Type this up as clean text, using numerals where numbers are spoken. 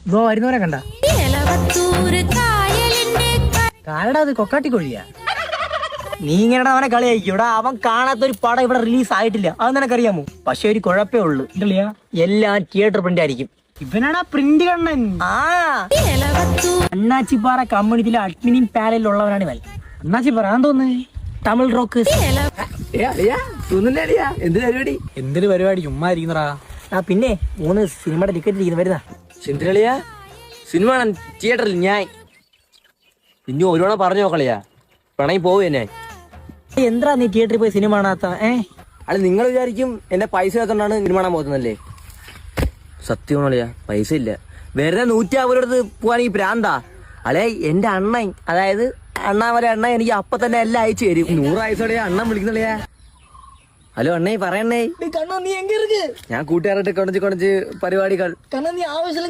ഇതോ വരുന്നവരെ കണ്ട കാലടാ അത് കൊക്കാട്ടി കോഴിയാ. നീ ഇങ്ങനെ അവനെ കളിയായിരിക്കും. ഇവിടെ അവൻ കാണാത്തൊരു പടം ഇവിടെ റിലീസ് ആയിട്ടില്ല, അത് നിനക്കറിയാമോ? പക്ഷെ ഒരു കുഴപ്പമേ ഉള്ളു, എല്ലാം തിയേറ്റർ പ്രിന്റ് ആയിരിക്കും. ഇവനാണ് പ്രിന്റ് കണ്ണൻ. ആ അണ്ണാച്ചിപ്പാറ കമ്മ്യൂണിറ്റിയിലെ അഡ്മിനിയും പാനലിലുള്ളവനാണ് ഇവൻ. അണ്ണാച്ചിപ്പാറ തോന്നുന്നു തമിഴ് റോക്ക്. എന്തൊരു പരിപാടി ചുമ്മാ ഇരിക്കുന്നടാ. ആ പിന്നെ 3 സിനിമയുടെ ടിക്കറ്റ് ഇരിക്കുന്നു, വരുന്ന സിന്ധുകളിയാ സിനിമ തിയേറ്ററിൽ ഞാൻ ഇനി ഒരുവണ പറഞ്ഞു നോക്കളിയാ, പിണങ്ങി പോവും എന്നെ. എന്താ നീ തിയേറ്ററിൽ പോയി സിനിമ കാണാത്ത? അല്ല നിങ്ങൾ വിചാരിക്കും എന്റെ പൈസ എത്രണ്ടാണ് സിനിമ കാണാൻ പോകുന്നല്ലേ? സത്യമാണല്ലയാ, പൈസ ഇല്ല. വെറുതെ 150 അടുത്ത് പോവാൻ ഈ പ്രാന്താ. അല്ലെ എന്റെ അണ്ണൻ, അതായത് അണ്ണാമല അണ്ണ എനിക്ക് അപ്പൊ തന്നെ എല്ലാം അയച്ചു തരും. 100 ആയിസോടെയാ അണ്ണൻ വിളിക്കുന്നില്ലയാ. ഹലോ അണ്ണേ, പറയണ്ണേ. കണ്ണ നീ എങ്ക ഇருக்கு? ഞാൻ കൂട്ടുകാരായിട്ട് കൊണ്ടച്ച് പരിപാടികൾ. കണ്ണ നീ ആവശ്യം